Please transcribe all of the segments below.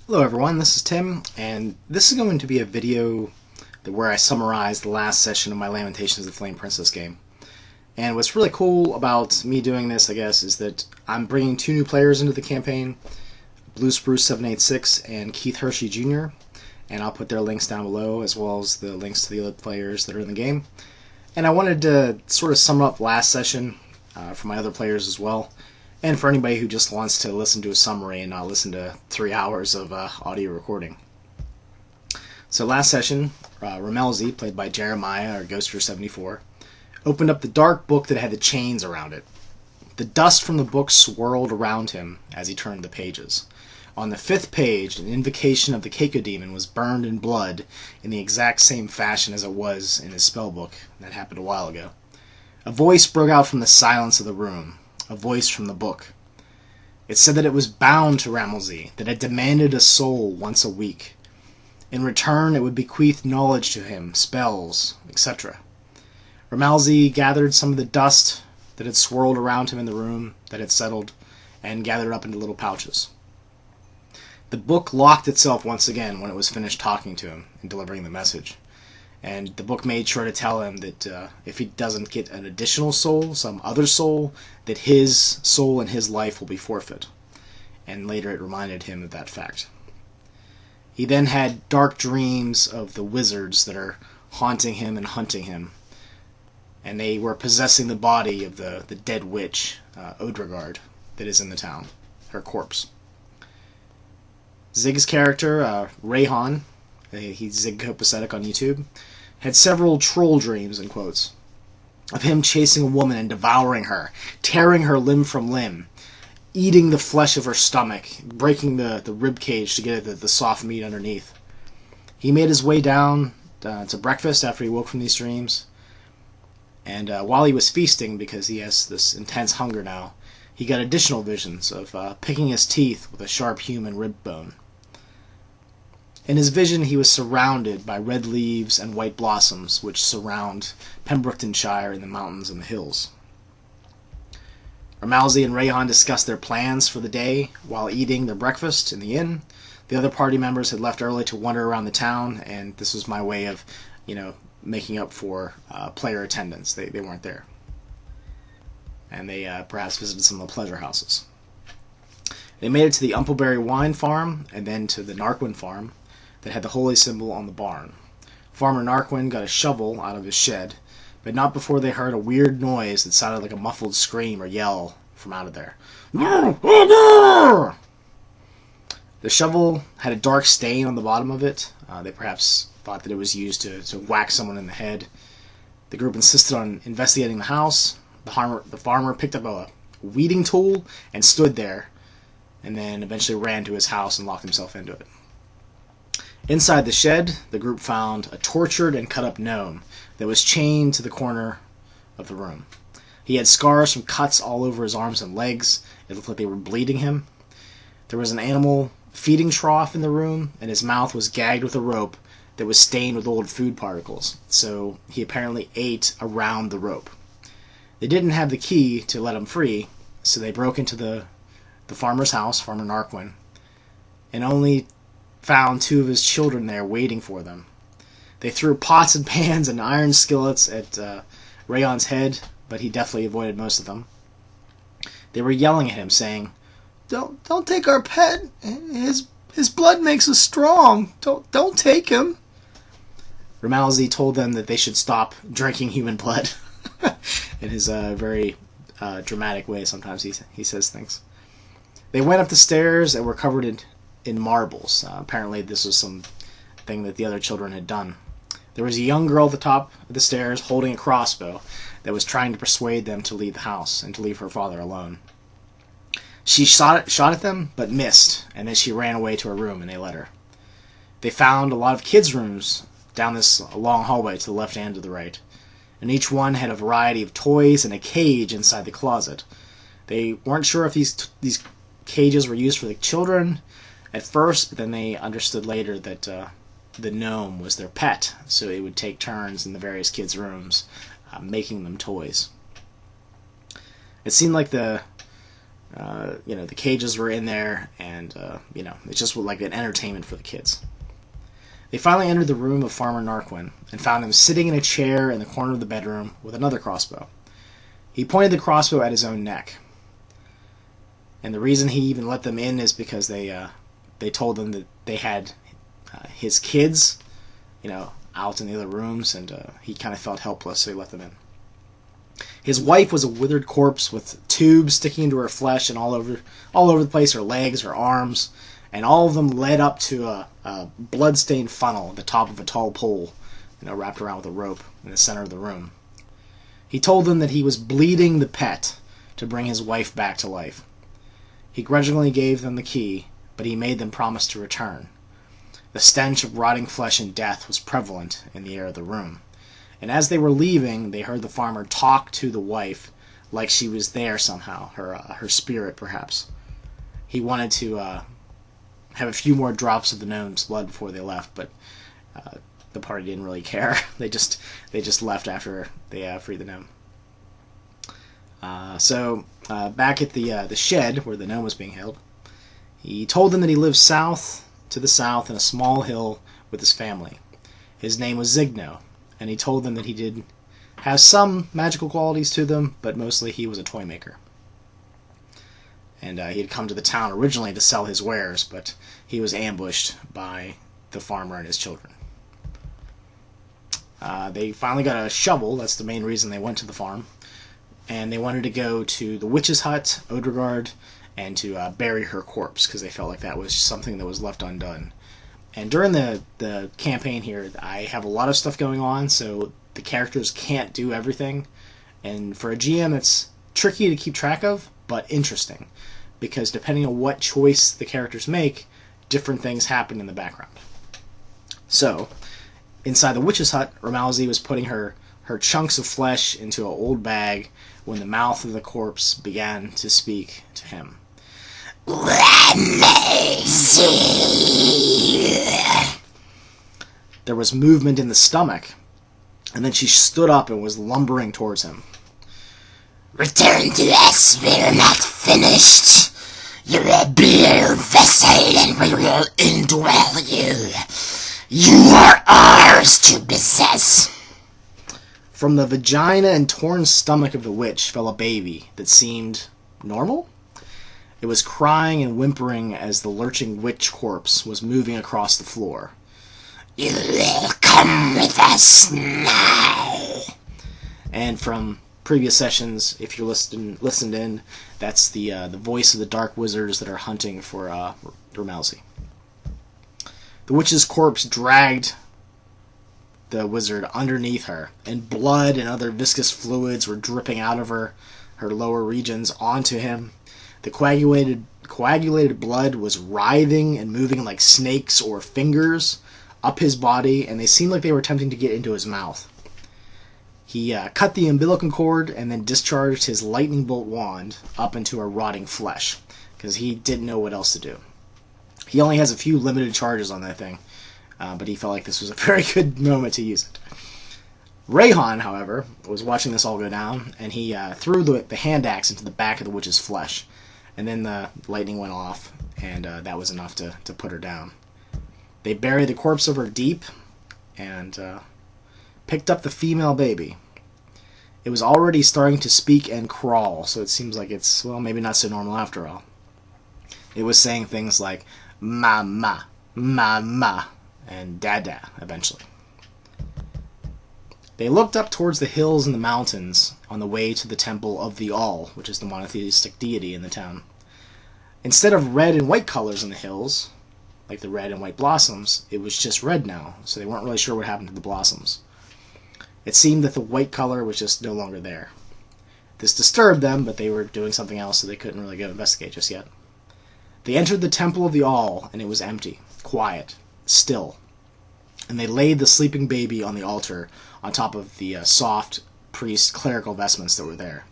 Hello everyone, this is Tim, and this is going to be a video where I summarize the last session of my Lamentations Flame Princess game. And what's really cool about me doing this, I guess, is that I'm bringing two new players into the campaign, Blue Spruce 786 and Keith Hershey Jr., and I'll put their links down below, as well as the links to the other players that are in the game. And I wanted to sort of sum up last session for my other players as well. And for anybody who just wants to listen to a summary and not listen to 3 hours of audio recording. So last session, Ramelzi, played by Jeremiah, or Ghoster74, opened up the dark book that had the chains around it. The dust from the book swirled around him as he turned the pages. On the 5th page, an invocation of the Keiko demon was burned in blood in the exact same fashion as it was in his spellbook. That happened a while ago. A voice broke out from the silence of the room. A voice from the book. It said that it was bound to Ramelzi, that it demanded a soul once a week. In return, it would bequeath knowledge to him, spells, etc. Ramelzi gathered some of the dust that had swirled around him in the room, that had settled, and gathered up into little pouches. The book locked itself once again when it was finished talking to him and delivering the message. And the book made sure to tell him that if he doesn't get an additional soul, some other soul, that his soul and his life will be forfeit. And later it reminded him of that fact. He then had dark dreams of the wizards that are haunting him and hunting him. And they were possessing the body of the dead witch, Odregard, that is in the town, her corpse. Zig's character, Rayhan, he's Zig Copacetic on YouTube, had several troll dreams, in quotes, of him chasing a woman and devouring her, tearing her limb from limb, eating the flesh of her stomach, breaking the rib cage to get at the soft meat underneath. He made his way down to breakfast after he woke from these dreams, and while he was feasting, because he has this intense hunger now, he got additional visions of picking his teeth with a sharp human rib bone. In his vision, he was surrounded by red leaves and white blossoms, which surround Pembrooktonshire in the mountains and the hills. Ramelzi and Rayhan discussed their plans for the day while eating their breakfast in the inn. The other party members had left early to wander around the town, and this was my way of, making up for player attendance. They weren't there. And they perhaps visited some of the pleasure houses. They made it to the Umpleberry Wine Farm, and then to the Narquin Farm, that had the holy symbol on the barn. Farmer Narquin got a shovel out of his shed, but not before they heard a weird noise that sounded like a muffled scream or yell from out of there. The shovel had a dark stain on the bottom of it. They perhaps thought that it was used to whack someone in the head. The group insisted on investigating the house. The farmer picked up a weeding tool and stood there, and then eventually ran to his house and locked himself into it. Inside the shed, the group found a tortured and cut-up gnome that was chained to the corner of the room. He had scars from cuts all over his arms and legs. It looked like they were bleeding him. There was an animal feeding trough in the room, and his mouth was gagged with a rope that was stained with old food particles, so he apparently ate around the rope. They didn't have the key to let him free, so they broke into the farmer's house, Farmer Narquin, and only found 2 of his children there waiting for them. They threw pots and pans and iron skillets at Rayhan's head, but he definitely avoided most of them. They were yelling at him, saying, Don't take our pet. His blood makes us strong. Don't take him." Ramelzi told them that they should stop drinking human blood. In his very dramatic way, sometimes he says things. They went up the stairs and were covered in marbles. Apparently this was something that the other children had done. There was a young girl at the top of the stairs holding a crossbow that was trying to persuade them to leave the house and to leave her father alone. She shot at them, but missed, and then she ran away to her room, and they let her. They found a lot of kids' rooms down this long hallway to the left and to the right, and each one had a variety of toys and a cage inside the closet. They weren't sure if these cages were used for the children at first, but then they understood later that the gnome was their pet, so it would take turns in the various kids' rooms making them toys. It seemed like the The cages were in there, and it's just like an entertainment for the kids. They finally entered the room of Farmer Narquin and found him sitting in a chair in the corner of the bedroom with another crossbow. He pointed the crossbow at his own neck. And the reason he even let them in is because they told them that they had his kids, out in the other rooms, and he kind of felt helpless, so he let them in. His wife was a withered corpse with tubes sticking into her flesh and all over the place, her legs, her arms, and all of them led up to a blood-stained funnel at the top of a tall pole, wrapped around with a rope in the center of the room. He told them that he was bleeding the pet to bring his wife back to life. He grudgingly gave them the key, but he made them promise to return. The stench of rotting flesh and death was prevalent in the air of the room, and as they were leaving, they heard the farmer talk to the wife like she was there somehow, her spirit perhaps. He wanted to have a few more drops of the gnome's blood before they left, but the party didn't really care. They just left after they freed the gnome. So back at the shed where the gnome was being held, he told them that he lived to the south in a small hill with his family. His name was Zigno, and he told them that he did have some magical qualities to them, but mostly he was a toy maker. And he had come to the town originally to sell his wares, but he was ambushed by the farmer and his children. They finally got a shovel. That's the main reason they went to the farm. And they wanted to go to the witch's hut, Odregard, and to bury her corpse, because they felt like that was something that was left undone. And during the campaign here, I have a lot of stuff going on, so the characters can't do everything. And for a GM, it's tricky to keep track of, but interesting, because depending on what choice the characters make, different things happen in the background. So, inside the witch's hut, Ramalzi was putting her chunks of flesh into an old bag when the mouth of the corpse began to speak to him. There was movement in the stomach, and then she stood up and was lumbering towards him. Return to us, we're not finished. You're a bare vessel, and we will indwell you. You are ours to possess. From the vagina and torn stomach of the witch fell a baby that seemed normal. It was crying and whimpering as the lurching witch corpse was moving across the floor. You will come with us now. And from previous sessions, if you're listened in, that's the voice of the dark wizards that are hunting for Ramalzi. The witch's corpse dragged the wizard underneath her, and blood and other viscous fluids were dripping out of her lower regions onto him. The coagulated blood was writhing and moving like snakes or fingers up his body, and they seemed like they were attempting to get into his mouth. He cut the umbilical cord and then discharged his lightning bolt wand up into her rotting flesh, because he didn't know what else to do. He only has a few limited charges on that thing, but he felt like this was a very good moment to use it. Rayhan, however, was watching this all go down, and he threw the hand axe into the back of the witch's flesh. And then the lightning went off, and that was enough to put her down. They buried the corpse of her deep, and picked up the female baby. It was already starting to speak and crawl, so it seems like it's, well, maybe not so normal after all. It was saying things like, "Mama, mama," and "Dada," eventually. They looked up towards the hills and the mountains on the way to the temple of the All, which is the monotheistic deity in the town. Instead of red and white colors in the hills, like the red and white blossoms, it was just red now, so they weren't really sure what happened to the blossoms. It seemed that the white color was just no longer there. This disturbed them, but they were doing something else, so they couldn't really go investigate just yet. They entered the temple of the All, and it was empty, quiet, still. And they laid the sleeping baby on the altar on top of the soft priest clerical vestments that were there.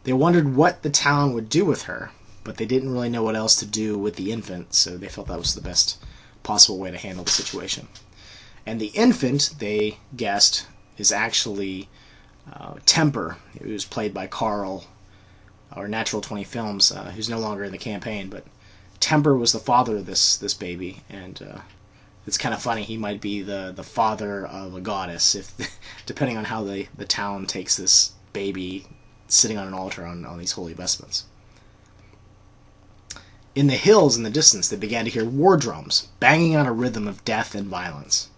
They wondered what the town would do with her, but they didn't really know what else to do with the infant, so they felt that was the best possible way to handle the situation. And the infant, they guessed, is actually Temper, who was played by Carl or Natural 20 Films, who's no longer in the campaign, but Temper was the father of this baby, and it's kind of funny. He might be the father of a goddess, if depending on how the town takes this baby sitting on an altar on these holy vestments. In the hills in the distance, they began to hear war drums banging on a rhythm of death and violence.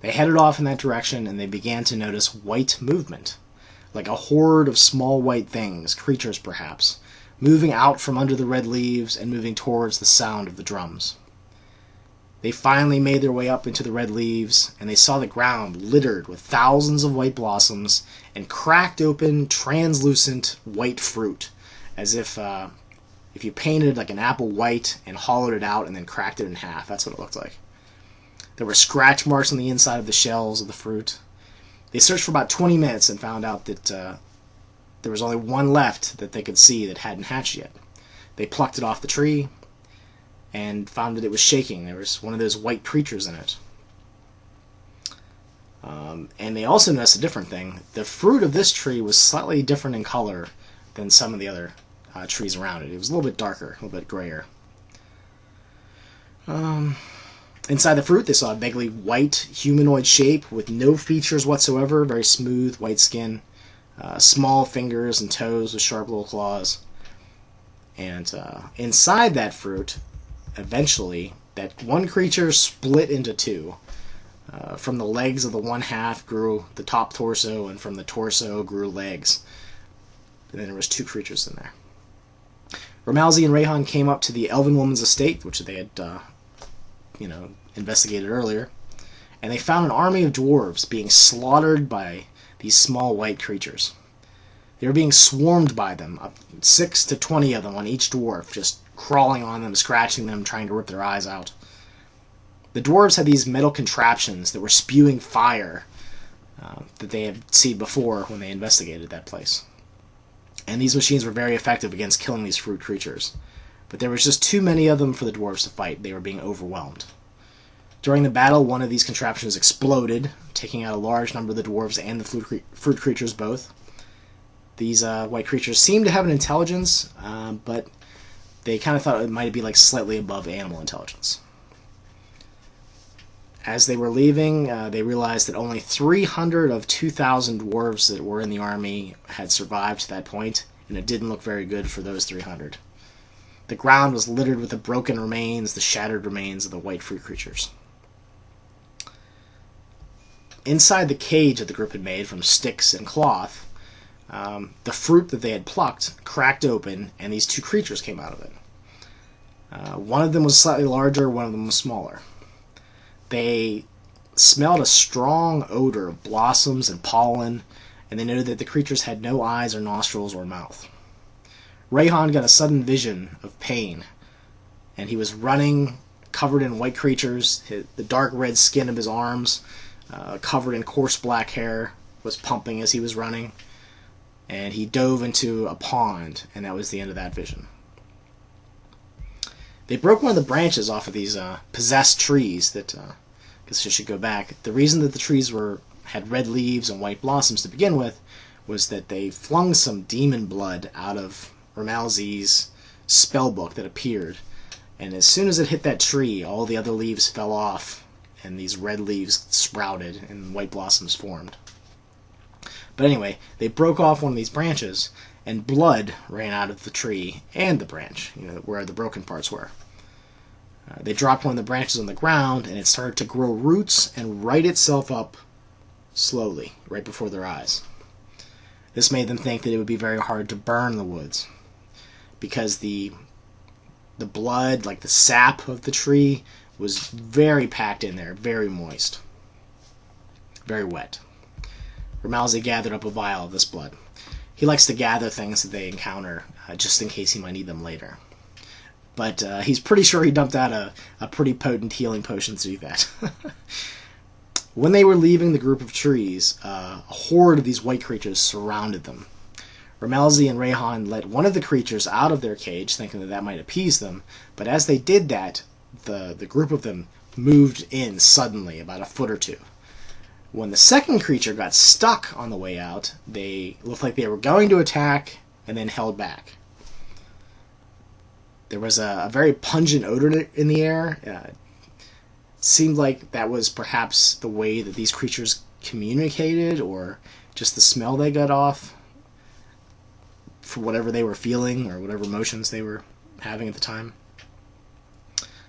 They headed off in that direction, and they began to notice white movement, like a horde of small white things, creatures perhaps, moving out from under the red leaves and moving towards the sound of the drums. They finally made their way up into the red leaves, and they saw the ground littered with thousands of white blossoms and cracked open, translucent white fruit, as if you painted like an apple white and hollowed it out and then cracked it in half. That's what it looked like. There were scratch marks on the inside of the shells of the fruit. They searched for about 20 minutes and found out that there was only one left that they could see that hadn't hatched yet. They plucked it off the tree and found that it was shaking. There was one of those white creatures in it. And they also noticed a different thing. The fruit of this tree was slightly different in color than some of the other trees around it. It was a little bit darker, a little bit grayer. Inside the fruit, they saw a vaguely white humanoid shape with no features whatsoever, very smooth white skin, small fingers and toes with sharp little claws. And inside that fruit, eventually, that one creature split into two. From the legs of the one half grew the top torso, and from the torso grew legs. And then there was two creatures in there. Ramalzi and Rayhan came up to the Elven Woman's estate, which they had investigated earlier, and they found an army of dwarves being slaughtered by these small white creatures. They were being swarmed by them, up 6 to 20 of them on each dwarf, just crawling on them, scratching them, trying to rip their eyes out. The dwarves had these metal contraptions that were spewing fire that they had seen before when they investigated that place. And these machines were very effective against killing these fruit creatures. But there was just too many of them for the dwarves to fight. They were being overwhelmed. During the battle, one of these contraptions exploded, taking out a large number of the dwarves and the fruit creatures both. These white creatures seemed to have an intelligence, but they kind of thought it might be like slightly above animal intelligence. As they were leaving, they realized that only 300 of 2,000 dwarves that were in the army had survived to that point, and it didn't look very good for those 300. The ground was littered with the broken remains, the shattered remains of the white fruit creatures. Inside the cage that the group had made from sticks and cloth, the fruit that they had plucked cracked open, and these two creatures came out of it. One of them was slightly larger, one of them was smaller. They smelled a strong odor of blossoms and pollen, and they noted that the creatures had no eyes or nostrils or mouth. Rayhan got a sudden vision of pain, and he was running, covered in white creatures. The dark red skin of his arms, covered in coarse black hair, was pumping as he was running, and he dove into a pond, and that was the end of that vision. They broke one of the branches off of these possessed trees that, I guess I should go back. The reason that the trees had red leaves and white blossoms to begin with was that they flung some demon blood out of Ramalzi's spell book that appeared, and as soon as it hit that tree, all the other leaves fell off, and these red leaves sprouted, and white blossoms formed. But anyway, they broke off one of these branches, and blood ran out of the tree and the branch, where the broken parts were. They dropped one of the branches on the ground, and it started to grow roots and right itself up slowly, right before their eyes. This made them think that it would be very hard to burn the woods, because the blood, like the sap of the tree, was very packed in there, very moist, very wet. Ramalzi gathered up a vial of this blood. He likes to gather things that they encounter, just in case he might need them later. But he's pretty sure he dumped out a pretty potent healing potion to do that. When they were leaving the group of trees, a horde of these white creatures surrounded them. Ramalzi and Rayhan let one of the creatures out of their cage, thinking that might appease them, but as they did that, the group of them moved in suddenly, about a foot or two. When the second creature got stuck on the way out, they looked like they were going to attack, and then held back. There was a very pungent odor in the air. It seemed like that was perhaps the way that these creatures communicated, or just the smell they got off for whatever they were feeling or whatever emotions they were having at the time.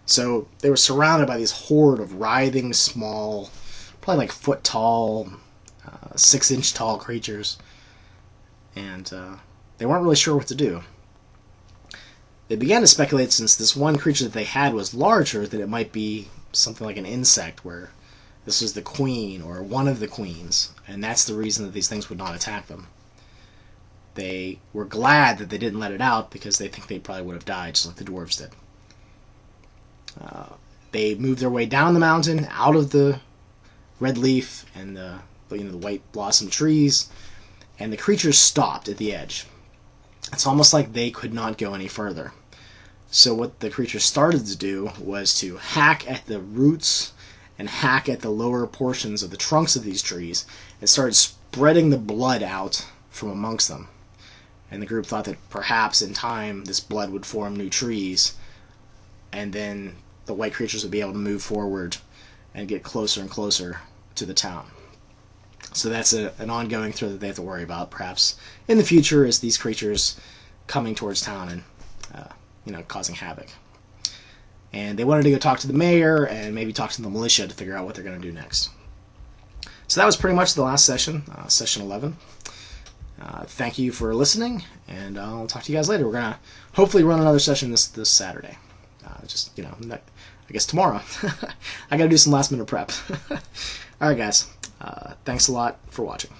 So they were surrounded by these horde of writhing, small, probably like foot tall, 6-inch tall creatures, and they weren't really sure what to do. They began to speculate, since this one creature that they had was larger, that it might be something like an insect, where this was the queen or one of the queens, and that's the reason that these things would not attack them. They were glad that they didn't let it out, because they think they probably would have died, just like the dwarves did. They moved their way down the mountain, out of the red leaf and the white blossom trees, and the creatures stopped at the edge. It's almost like they could not go any further. So what the creatures started to do was to hack at the roots and hack at the lower portions of the trunks of these trees, and started spreading the blood out from amongst them. And the group thought that perhaps in time this blood would form new trees, and then the white creatures would be able to move forward and get closer and closer to the town. So that's an ongoing threat that they have to worry about, perhaps in the future, as these creatures coming towards town and causing havoc. And they wanted to go talk to the mayor and maybe talk to the militia to figure out what they're going to do next. So that was pretty much the last session, session 11. Thank you for listening, and I'll talk to you guys later. We're going to hopefully run another session this Saturday. I guess tomorrow. I got to do some last minute prep. Alright guys, thanks a lot for watching.